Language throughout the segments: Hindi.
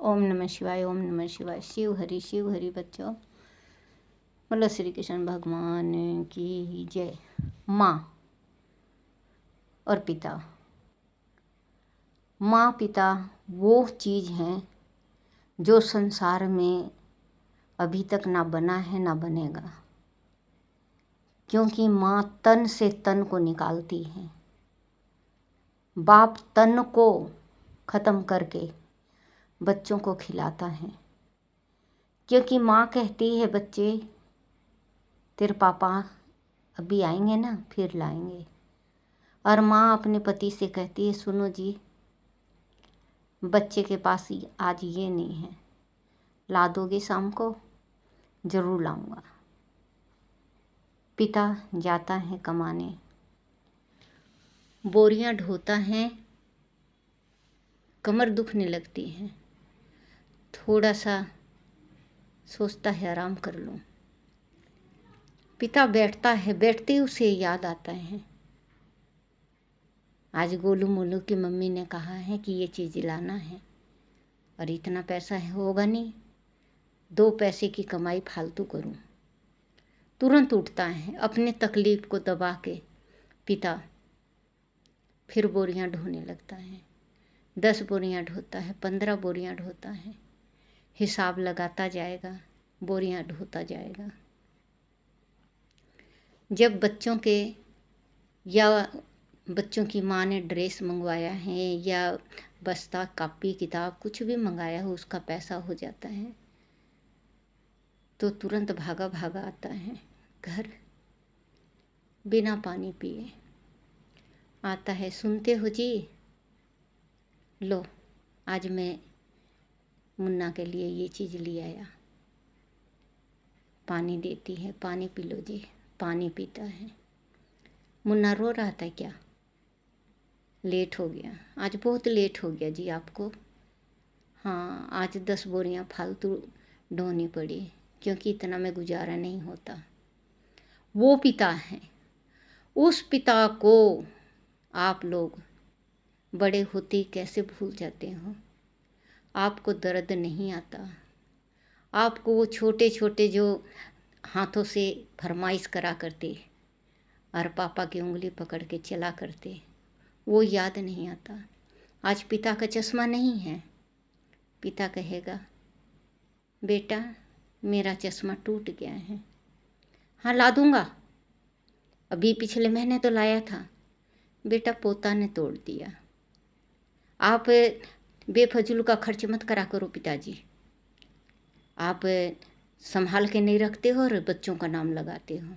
ओम नमः शिवाय, ओम नमः शिवाय। शिव हरि बच्चों। बोलो श्री कृष्ण भगवान की जय। माँ और पिता। माँ पिता वो चीज़ हैं जो संसार में अभी तक ना बना है ना बनेगा, क्योंकि माँ तन से तन को निकालती है। बाप तन को ख़त्म करके बच्चों को खिलाता है, क्योंकि माँ कहती है बच्चे तेरे पापा अभी आएंगे ना, फिर लाएंगे। और माँ अपने पति से कहती है सुनो जी, बच्चे के पास आज ये नहीं है, ला दोगे शाम को? ज़रूर लाऊंगा। पिता जाता है कमाने, बोरियां ढोता है, कमर दुखने लगती है, थोड़ा सा सोचता है आराम कर लूं। पिता बैठता है, बैठते ही उसे याद आता है आज गोलू मोलू की मम्मी ने कहा है कि ये चीज़ लाना है और इतना पैसा होगा नहीं, 2 पैसे की कमाई फालतू करूं। तुरंत उठता है, अपने तकलीफ को दबा के पिता फिर बोरियां ढोने लगता है। 10 बोरियां ढोता है, 15 बोरियां ढोता है, हिसाब लगाता जाएगा, बोरियां ढोता जाएगा। जब बच्चों के या बच्चों की माँ ने ड्रेस मंगवाया है या बस्ता कापी किताब कुछ भी मंगाया हो, उसका पैसा हो जाता है तो तुरंत भागा भागा आता है घर, बिना पानी पिए आता है। सुनते हो जी, लो आज मैं मुन्ना के लिए ये चीज़ ले आया। पानी देती है, पानी पी लो जी। पानी पीता है। मुन्ना रो रहा था क्या? लेट हो गया, आज बहुत लेट हो गया जी आपको। हाँ, आज 10 बोरियां फालतू ढोनी पड़ी, क्योंकि इतना में गुजारा नहीं होता। वो पिता है, उस पिता को आप लोग बड़े होते ही कैसे भूल जाते हो? आपको दर्द नहीं आता। आपको वो छोटे छोटे जो हाथों से फरमाइश करा करते और पापा की उंगली पकड़ के चला करते, वो याद नहीं आता। आज पिता का चश्मा नहीं है। पिता कहेगा बेटा मेरा चश्मा टूट गया है। हाँ ला दूंगा, अभी पिछले महीने तो लाया था। बेटा पोता ने तोड़ दिया। आप बेफजूल का खर्च मत करा करो पिताजी। आप संभाल के नहीं रखते हो और बच्चों का नाम लगाते हो।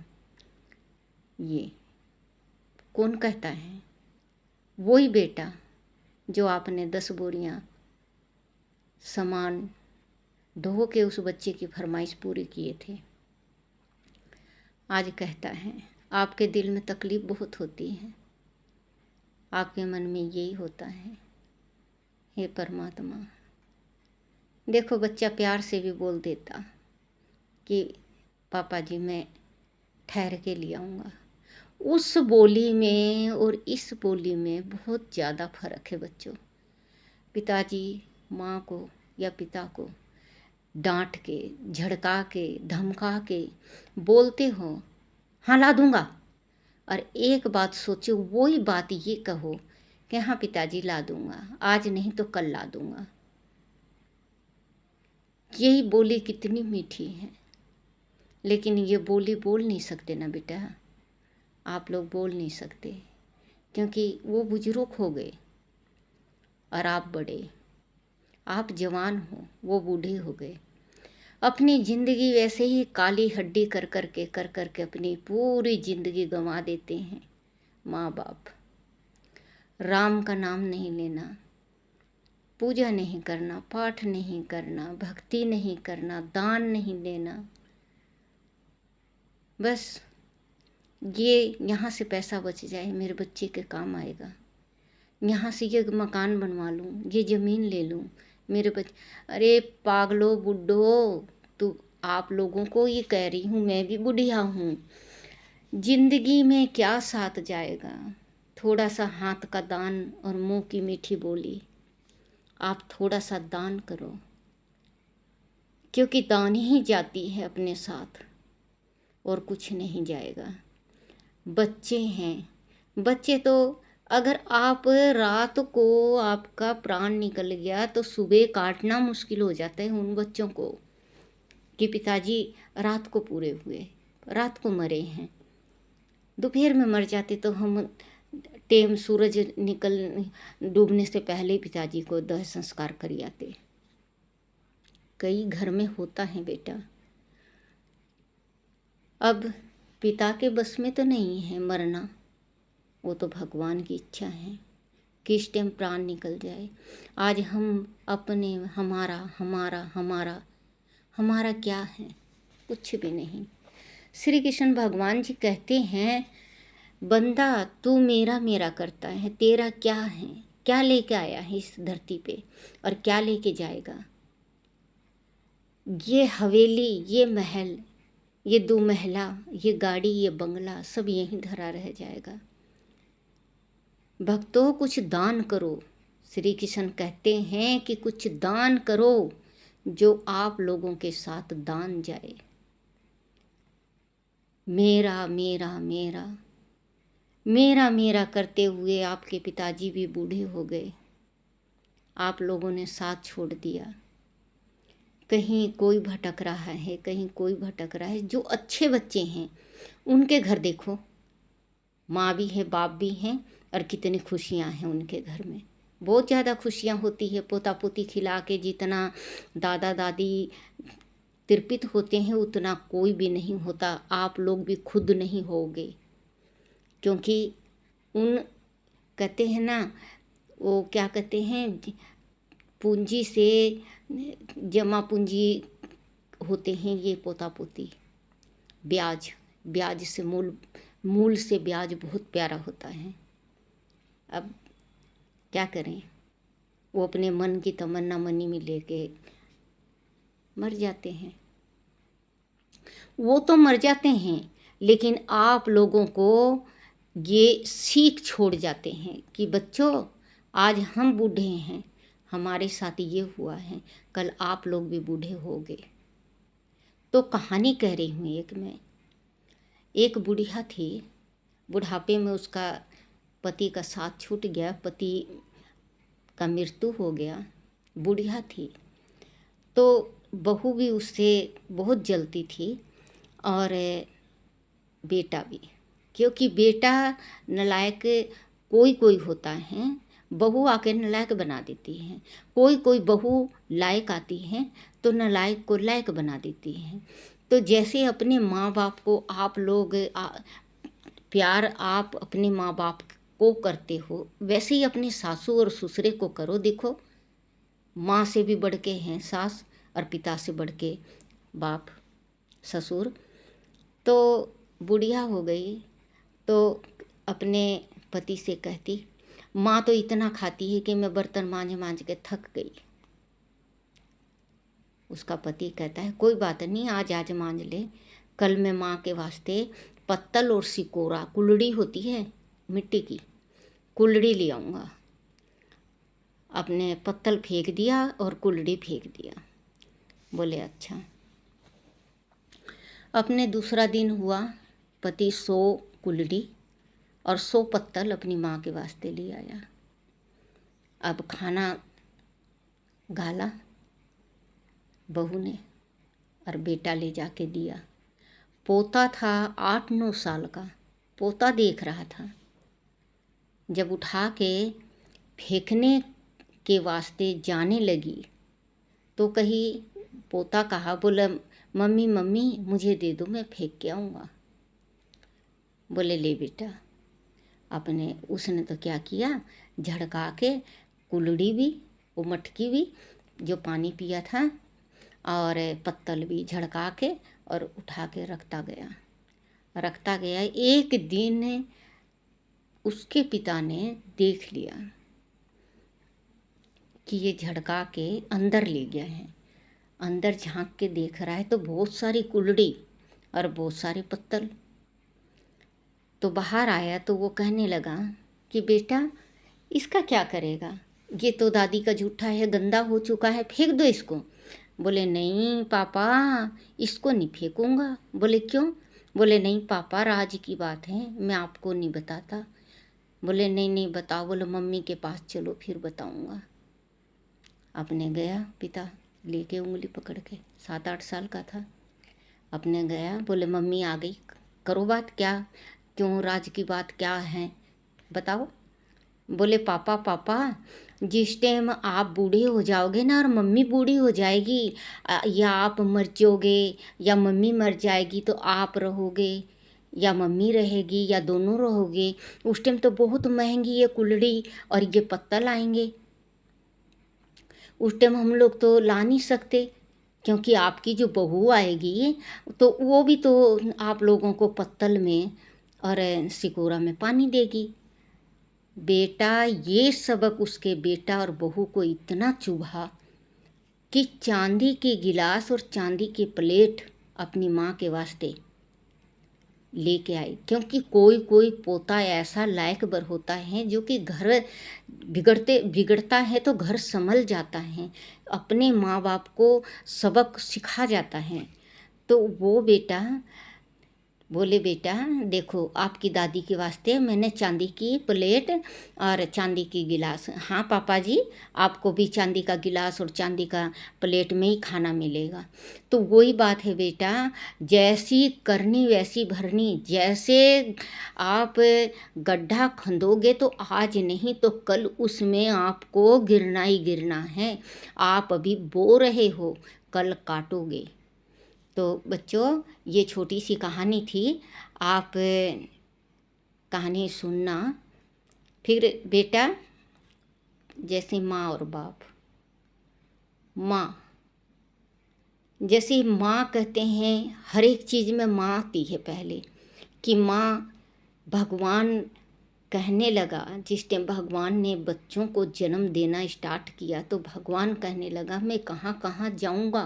ये कौन कहता है? वही बेटा जो आपने 10 बोरियां सामान ढो के उस बच्चे की फरमाइश पूरी किए थे। आज कहता है आपके दिल में तकलीफ़ बहुत होती है, आपके मन में यही होता है। हे परमात्मा, देखो बच्चा प्यार से भी बोल देता कि पापा जी मैं ठहर के ले आऊँगा। उस बोली में और इस बोली में बहुत ज़्यादा फ़र्क है बच्चों। पिताजी माँ को या पिता को डांट के, झड़का के, धमका के बोलते हो हाँ ला दूँगा, और एक बात सोचो वही बात ये कहो कि हाँ पिताजी ला दूँगा, आज नहीं तो कल ला दूँगा। यही बोली कितनी मीठी है, लेकिन ये बोली बोल नहीं सकते ना बेटा। आप लोग बोल नहीं सकते क्योंकि वो बुजुर्ग हो गए और आप बड़े, आप जवान हो, वो बूढ़े हो गए। अपनी ज़िंदगी वैसे ही काली हड्डी कर करके अपनी पूरी ज़िंदगी गंवा देते हैं माँ बाप। राम का नाम नहीं लेना, पूजा नहीं करना, पाठ नहीं करना, भक्ति नहीं करना, दान नहीं देना, बस ये यहाँ से पैसा बच जाए मेरे बच्चे के काम आएगा, यहाँ से ये मकान बनवा लूँ, ये ज़मीन ले लूँ मेरे बच्चे। अरे पागलो बुड्ढो, तो आप लोगों को ये कह रही हूँ, मैं भी बुढ़िया हूँ। जिंदगी में क्या साथ जाएगा? थोड़ा सा हाथ का दान और मुंह की मीठी बोली। आप थोड़ा सा दान करो, क्योंकि दान ही जाती है अपने साथ और कुछ नहीं जाएगा। बच्चे हैं, बच्चे तो अगर आप रात को आपका प्राण निकल गया तो सुबह काटना मुश्किल हो जाता है उन बच्चों को कि पिताजी रात को पूरे हुए, रात को मरे हैं। दोपहर में मर जाते तो हम टेम सूरज निकल डूबने से पहले पिताजी को दाह संस्कार कर आते। कई घर में होता है बेटा। अब पिता के बस में तो नहीं है मरना, वो तो भगवान की इच्छा है किस टाइम प्राण निकल जाए। आज हम अपने हमारा हमारा हमारा हमारा क्या है? कुछ भी नहीं। श्री कृष्ण भगवान जी कहते हैं, बंदा तू मेरा मेरा करता है, तेरा क्या है? क्या लेके आया है इस धरती पे और क्या लेके जाएगा? ये हवेली, ये महल, ये 2 महला, ये गाड़ी, ये बंगला सब यहीं धरा रह जाएगा। भक्तों कुछ दान करो। श्री कृष्ण कहते हैं कि कुछ दान करो जो आप लोगों के साथ दान जाए। मेरा मेरा मेरा मेरा मेरा करते हुए आपके पिताजी भी बूढ़े हो गए, आप लोगों ने साथ छोड़ दिया। कहीं कोई भटक रहा है, कहीं कोई भटक रहा है। जो अच्छे बच्चे हैं उनके घर देखो, माँ भी है, बाप भी हैं, और कितनी खुशियाँ हैं उनके घर में। बहुत ज़्यादा खुशियाँ होती है। पोता पोती खिला के जितना दादा दादी तृप्त होते हैं उतना कोई भी नहीं होता। आप लोग भी खुद नहीं होगे, क्योंकि उन कहते हैं ना, वो क्या कहते हैं, पूंजी से जमा पूंजी होते हैं ये पोता पोती। ब्याज, ब्याज से मूल से ब्याज बहुत प्यारा होता है। अब क्या करें, वो अपने मन की तमन्ना मनी में लेके मर जाते हैं। वो तो मर जाते हैं, लेकिन आप लोगों को ये सीख छोड़ जाते हैं कि बच्चों आज हम बूढ़े हैं, हमारे साथ ये हुआ है, कल आप लोग भी बूढ़े होगे। तो कहानी कह रही हूँ एक मैं। एक बुढ़िया थी, बुढ़ापे में उसका पति का साथ छूट गया, पति का मृत्यु हो गया। बुढ़िया थी तो बहू भी उससे बहुत जलती थी और बेटा भी, क्योंकि बेटा नालायक कोई कोई होता है, बहू आके नालायक बना देती है। कोई कोई बहू लायक आती है तो नालायक को लायक बना देती है। तो जैसे अपने माँ बाप को आप लोग प्यार आप अपने माँ बाप को करते हो, वैसे ही अपने सासू और ससुरे को करो। देखो, माँ से भी बढ़ के हैं सास और पिता से बढ़ के बाप ससुर। तो बुढ़िया हो गई तो अपने पति से कहती, माँ तो इतना खाती है कि मैं बर्तन मांझ मांझ के थक गई। उसका पति कहता है, कोई बात नहीं, आज मांझ ले, कल मैं माँ के वास्ते पत्तल और सिकोरा, कुल्हड़ी होती है मिट्टी की, कुल्हड़ी ले आऊँगा। अपने पत्तल फेंक दिया और कुल्हड़ी फेंक दिया। बोले अच्छा। अपने दूसरा दिन हुआ, पति 100 कुल्हड़ी और 100 पत्तल अपनी माँ के वास्ते ले आया। अब खाना गाला बहू ने और बेटा ले जाके दिया। पोता था 8-9 साल का, पोता देख रहा था। जब उठा के फेंकने के वास्ते जाने लगी तो कहीं पोता कहा, बोला मम्मी मम्मी मुझे दे दो, मैं फेंक के आऊँगा। बोले ले बेटा। अपने उसने तो क्या किया, झड़का के कुल्हड़ी भी, वो मटकी भी जो पानी पिया था और पत्तल भी झड़का के और उठा के रखता गया। एक दिन उसके पिता ने देख लिया कि ये झड़का के अंदर ले गया है। अंदर झांक के देख रहा है तो बहुत सारी कुल्हड़ी और बहुत सारे पत्तल। तो बाहर आया तो वो कहने लगा कि बेटा इसका क्या करेगा, ये तो दादी का जूठा है, गंदा हो चुका है, फेंक दो इसको। बोले नहीं पापा, इसको नहीं फेंकूंगा। बोले क्यों? बोले नहीं पापा, राज की बात है, मैं आपको नहीं बताता। बोले नहीं नहीं बताओ। बोले मम्मी के पास चलो फिर बताऊंगा। अपने गया पिता लेके उंगली पकड़ के, 7-8 साल का था। अपने गया, बोले मम्मी आ गई, करो बात, क्या क्यों, राज की बात क्या है बताओ। बोले पापा पापा, जिस टाइम आप बूढ़े हो जाओगे ना और मम्मी बूढ़ी हो जाएगी, या आप मर जाओगे या मम्मी मर जाएगी, तो आप रहोगे या मम्मी रहेगी या दोनों रहोगे, उस टाइम तो बहुत महंगी ये कुल्हड़ी और ये पत्तल आएंगे। उस टाइम हम लोग तो ला नहीं सकते, क्योंकि आपकी जो बहू आएगी तो वो भी तो आप लोगों को पत्तल में और सिकोरा में पानी देगी। बेटा ये सबक उसके बेटा और बहू को इतना चुभा कि चांदी के गिलास और चांदी की प्लेट अपनी माँ के वास्ते लेके आई। क्योंकि कोई कोई पोता ऐसा लायक बर होता है जो कि घर बिगड़ता है तो घर संभल जाता है, अपने माँ बाप को सबक सिखा जाता है। तो वो बेटा बोले बेटा देखो, आपकी दादी के वास्ते मैंने चांदी की प्लेट और चांदी की गिलास। हाँ पापा जी, आपको भी चांदी का गिलास और चांदी का प्लेट में ही खाना मिलेगा। तो वही बात है बेटा, जैसी करनी वैसी भरनी। जैसे आप गड्ढा खंदोगे तो आज नहीं तो कल उसमें आपको गिरना ही गिरना है। आप अभी बो रहे हो, कल काटोगे। तो बच्चों, ये छोटी सी कहानी थी, आप कहानी सुनना। फिर बेटा, जैसे माँ और बाप, माँ जैसे माँ कहते हैं, हर एक चीज़ में माँ आती है पहले। कि माँ, भगवान कहने लगा, जिस टाइम भगवान ने बच्चों को जन्म देना स्टार्ट किया तो भगवान कहने लगा मैं कहाँ कहाँ जाऊँगा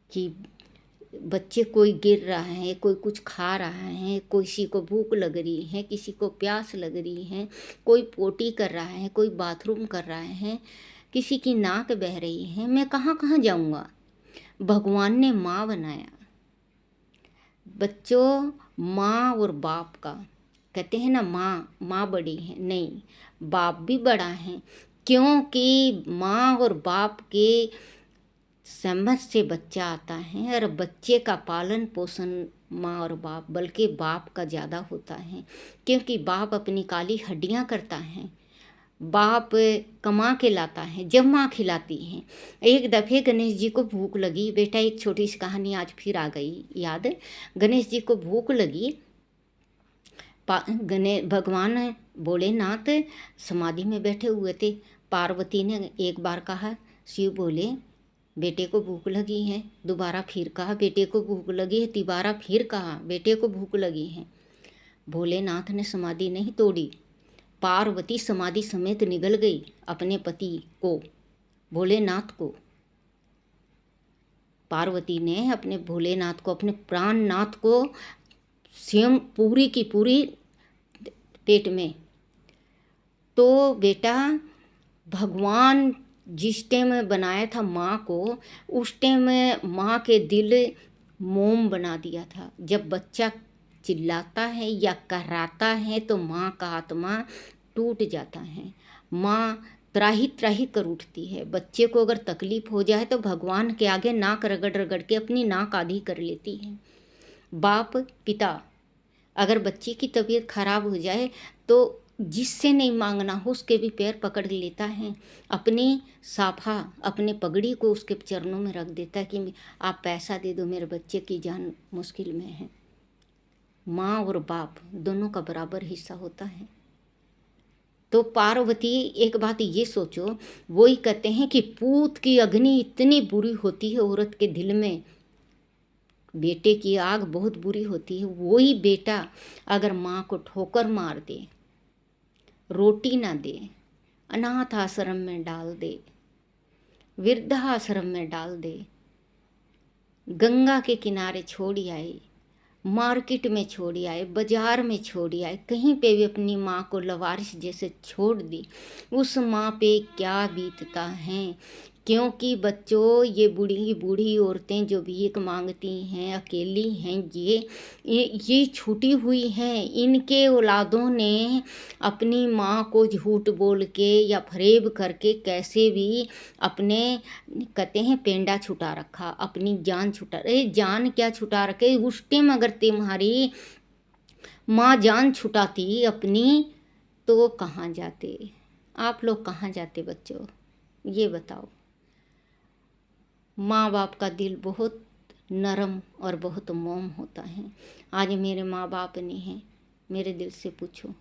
कि बच्चे, कोई गिर रहा है, कोई कुछ खा रहा है, किसी को भूख लग रही है, किसी को प्यास लग रही है, कोई पोटी कर रहा है, कोई बाथरूम कर रहा है, किसी की नाक बह रही है, मैं कहाँ कहाँ जाऊँगा। भगवान ने माँ बनाया। बच्चों, माँ और बाप का कहते हैं ना, माँ बड़ी है, नहीं, बाप भी बड़ा है। क्योंकि माँ और बाप के समझ से बच्चा आता है, और बच्चे का पालन पोषण माँ और बाप, बल्कि बाप का ज़्यादा होता है। क्योंकि बाप अपनी काली हड्डियाँ करता है, बाप कमा के लाता है, जब माँ खिलाती है। एक दफ़े गणेश जी को भूख लगी। बेटा एक छोटी सी कहानी आज फिर आ गई याद। गणेश जी को भूख लगी। भगवान भोलेनाथ समाधि में बैठे हुए थे। पार्वती ने एक बार कहा, शिव बोले बेटे को भूख लगी है। दोबारा फिर कहा बेटे को भूख लगी है। तिबारा फिर कहा बेटे को भूख लगी है। भोलेनाथ ने समाधि नहीं तोड़ी। पार्वती समाधि समेत निगल गई अपने पति को, भोलेनाथ को। पार्वती ने अपने भोलेनाथ को, अपने प्राणनाथ को स्वयं पूरी की पूरी पेट में। तो बेटा, भगवान जिस टाइम बनाया था माँ को, उस टाइम माँ के दिल मोम बना दिया था। जब बच्चा चिल्लाता है या कराता है तो माँ का आत्मा टूट जाता है। माँ त्राही त्राही कर उठती है। बच्चे को अगर तकलीफ़ हो जाए तो भगवान के आगे नाक रगड़ रगड़ के अपनी नाक आधी कर लेती है। बाप, पिता, अगर बच्चे की तबीयत खराब हो जाए तो जिससे नहीं मांगना हो उसके भी पैर पकड़ लेता है। अपनी साफा, अपने पगड़ी को उसके चरणों में रख देता है कि आप पैसा दे दो, मेरे बच्चे की जान मुश्किल में है। माँ और बाप दोनों का बराबर हिस्सा होता है। तो पार्वती, एक बात ये सोचो, वही कहते हैं कि पूत की अग्नि इतनी बुरी होती है औरत के दिल में, बेटे की आग बहुत बुरी होती है। वही बेटा अगर माँ को ठोकर मार दे, रोटी ना दे, अनाथ आश्रम में डाल दे, वृद्धाश्रम में डाल दे, गंगा के किनारे छोड़ आए, मार्केट में छोड़ आए, बाजार में छोड़ आए, कहीं पे भी अपनी माँ को लवारिस जैसे छोड़ दी। उस माँ पे क्या बीतता है, क्योंकि बच्चों ये बूढ़ी बूढ़ी औरतें जो भीख मांगती हैं, अकेली हैं, ये छूटी हुई हैं। इनके औलादों ने अपनी माँ को झूठ बोल के या फरेब करके कैसे भी अपने, कहते हैं, पेंडा छुटा रखा, अपनी जान छुटा। अरे जान क्या छुटा रखे, उस टाइम अगर तुम्हारी माँ जान छुटाती अपनी तो कहाँ जाते आप लोग, कहाँ जाते बच्चों, ये बताओ। माँ बाप का दिल बहुत नरम और बहुत मोम होता है। आज मेरे माँ बाप नहीं हैं, मेरे दिल से पूछो।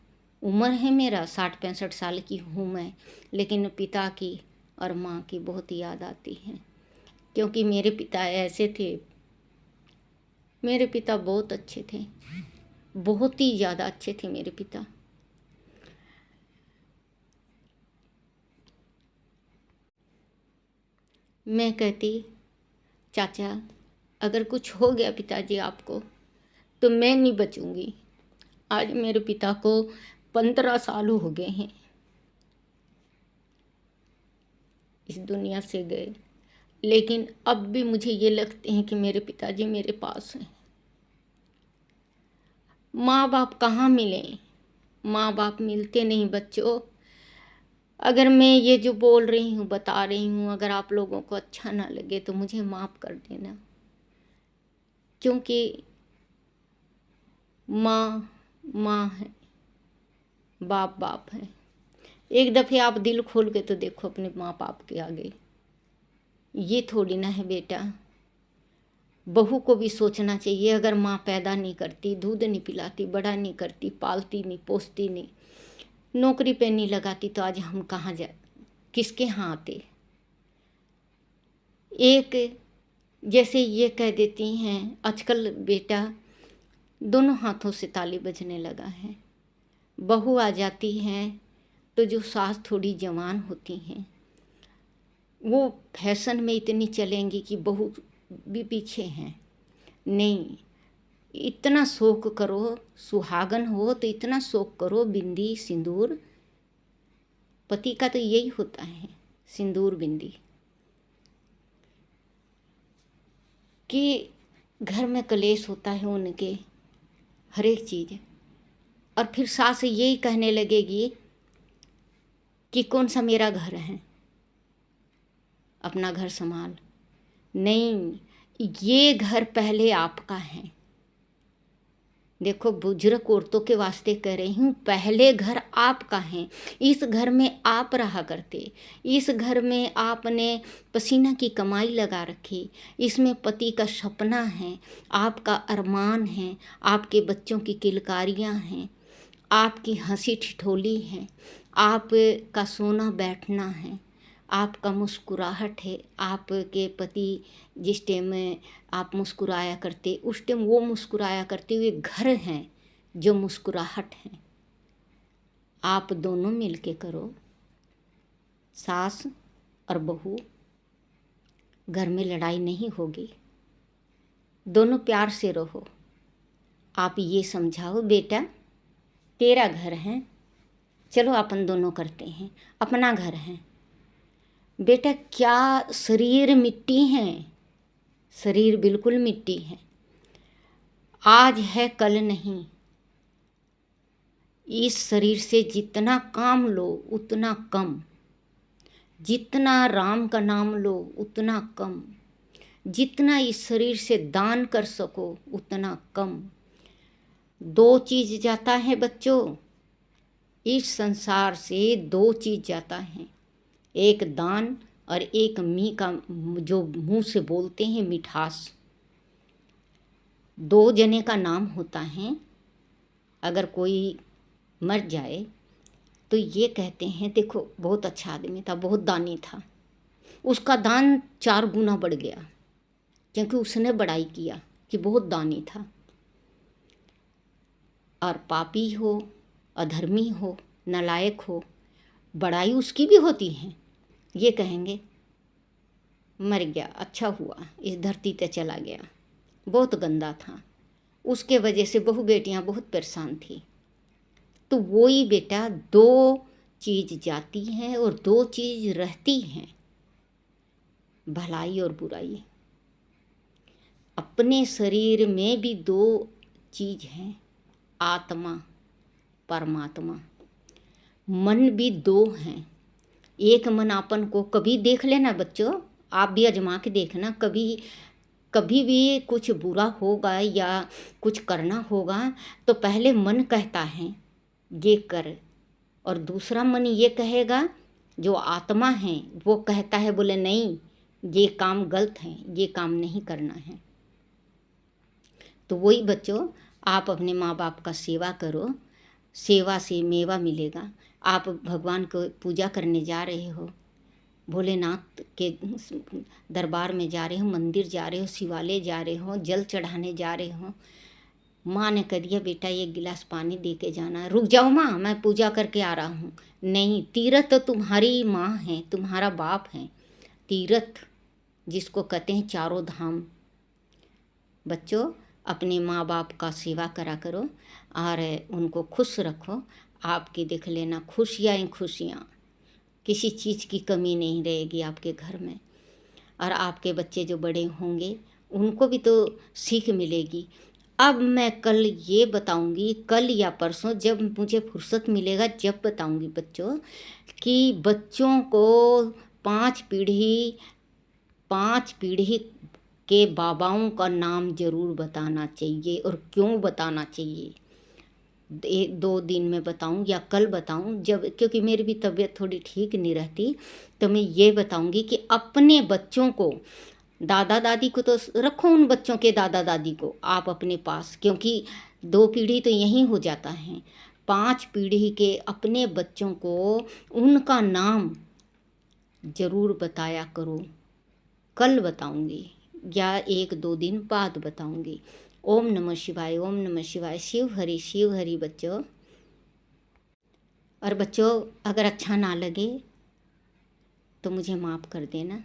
उम्र है मेरा 60-65 साल की हूँ मैं, लेकिन पिता की और माँ की बहुत याद आती है, क्योंकि मेरे पिता ऐसे थे। मेरे पिता बहुत अच्छे थे, बहुत ही ज़्यादा अच्छे थे मेरे पिता। मैं कहती, चाचा अगर कुछ हो गया पिताजी आपको तो मैं नहीं बचूंगी। आज मेरे पिता को 15 साल हो गए हैं इस दुनिया से गए, लेकिन अब भी मुझे ये लगते हैं कि मेरे पिताजी मेरे पास हैं। माँ बाप कहाँ मिलें, माँ बाप मिलते नहीं बच्चों। अगर मैं ये जो बोल रही हूँ, बता रही हूँ, अगर आप लोगों को अच्छा ना लगे तो मुझे माफ़ कर देना, क्योंकि माँ माँ है, बाप बाप है। एक दफ़े आप दिल खोल के तो देखो अपने माँ बाप के आगे। ये थोड़ी ना है बेटा, बहू को भी सोचना चाहिए। अगर माँ पैदा नहीं करती, दूध नहीं पिलाती, बड़ा नहीं करती, पालती नहीं, पोसती नहीं, नौकरी पे नहीं लगाती, तो आज हम कहाँ जा, किसके यहाँ आते। एक जैसे ये कह देती हैं आजकल बेटा, दोनों हाथों से ताली बजने लगा है। बहू आ जाती हैं तो जो सास थोड़ी जवान होती हैं वो फैशन में इतनी चलेंगी कि बहू भी पीछे हैं। नहीं, इतना शौक करो, सुहागन हो तो इतना शौक करो, बिंदी सिंदूर, पति का तो यही होता है, सिंदूर बिंदी, कि घर में कलेश होता है उनके हर एक चीज़। और फिर सास यही कहने लगेगी कि कौन सा मेरा घर है, अपना घर संभाल। नहीं, ये घर पहले आपका है। देखो, बुजुर्ग औरतों के वास्ते कह रही हूँ, पहले घर आपका है। इस घर में आप रहा करते, इस घर में आपने पसीना की कमाई लगा रखी, इसमें पति का सपना है, आपका अरमान है, आपके बच्चों की किलकारियाँ हैं, आपकी हंसी ठिठोली है, आपका सोना बैठना है, आपका मुस्कुराहट है। आपके पति जिस टाइम में आप मुस्कुराया करते, उस टाइम वो मुस्कुराया करते हुए घर हैं जो मुस्कुराहट है। आप दोनों मिलके करो, सास और बहू, घर में लड़ाई नहीं होगी, दोनों प्यार से रहो। आप ये समझाओ बेटा, तेरा घर है, चलो अपन दोनों करते हैं, अपना घर है। बेटा क्या शरीर मिट्टी है, शरीर बिल्कुल मिट्टी है, आज है कल नहीं। इस शरीर से जितना काम लो उतना कम, जितना राम का नाम लो उतना कम, जितना इस शरीर से दान कर सको उतना कम। दो चीज़ जाता है बच्चों, इस संसार से दो चीज़ जाता है, एक दान और एक मी का, जो मुंह से बोलते हैं मिठास। दो जने का नाम होता है। अगर कोई मर जाए तो ये कहते हैं, देखो बहुत अच्छा आदमी था, बहुत दानी था, उसका दान 4 गुना बढ़ गया, क्योंकि उसने बड़ाई किया कि बहुत दानी था। और पापी हो, अधर्मी हो, नालायक हो, बड़ाई उसकी भी होती है। ये कहेंगे मर गया, अच्छा हुआ, इस धरती पे चला गया, बहुत गंदा था, उसके वजह से बहू बेटियां बहुत परेशान थी। तो वही बेटा, दो चीज़ जाती हैं और दो चीज़ रहती हैं, भलाई और बुराई। अपने शरीर में भी दो चीज़ हैं, आत्मा, परमात्मा। मन भी दो हैं। एक मन अपन को कभी देख लेना बच्चों, आप भी आजमा के देखना, कभी कभी भी कुछ बुरा होगा या कुछ करना होगा तो पहले मन कहता है ये कर, और दूसरा मन ये कहेगा, जो आत्मा है वो कहता है, बोले नहीं ये काम गलत है, ये काम नहीं करना है। तो वही बच्चों, आप अपने माँ बाप का सेवा करो, सेवा से मेवा मिलेगा। आप भगवान को पूजा करने जा रहे हो, भोलेनाथ के दरबार में जा रहे हो, मंदिर जा रहे हो, शिवालय जा रहे हो, जल चढ़ाने जा रहे हो, माँ ने कह दिया बेटा एक गिलास पानी दे के जाना, रुक जाओ माँ मैं पूजा करके आ रहा हूँ। नहीं, तीर्थ तो तुम्हारी माँ है, तुम्हारा बाप है। तीर्थ जिसको कहते हैं चारों धाम। बच्चों, अपने माँ बाप का सेवा करा करो और उनको खुश रखो। आपकी देख लेना खुशियाँ ही खुशियाँ, किसी चीज़ की कमी नहीं रहेगी आपके घर में। और आपके बच्चे जो बड़े होंगे उनको भी तो सीख मिलेगी। अब मैं कल ये बताऊंगी, कल या परसों जब मुझे फुर्सत मिलेगा जब बताऊंगी बच्चों, कि बच्चों को पांच पीढ़ी के बाबाओं का नाम ज़रूर बताना चाहिए। और क्यों बताना चाहिए, 2 दिन में बताऊं या कल बताऊं, जब, क्योंकि मेरी भी तबीयत थोड़ी ठीक नहीं रहती, तो मैं ये बताऊंगी कि अपने बच्चों को, दादा दादी को तो रखो, उन बच्चों के दादा दादी को आप अपने पास, क्योंकि 2 पीढ़ी तो यहीं हो जाता है। 5 पीढ़ी के अपने बच्चों को उनका नाम ज़रूर बताया करो। कल बताऊंगी या 1-2 दिन बाद बताऊंगी। ओम नमः शिवाय, ओम नमः शिवाय, शिव हरि बच्चों। और बच्चों, अगर अच्छा ना लगे तो मुझे माफ़ कर देना।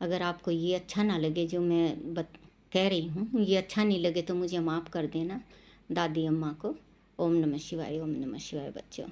अगर आपको ये अच्छा ना लगे जो मैं कह रही हूँ, ये अच्छा नहीं लगे तो मुझे माफ़ कर देना दादी अम्मा को। ओम नमः शिवाय, ओम नमः शिवाय बच्चों।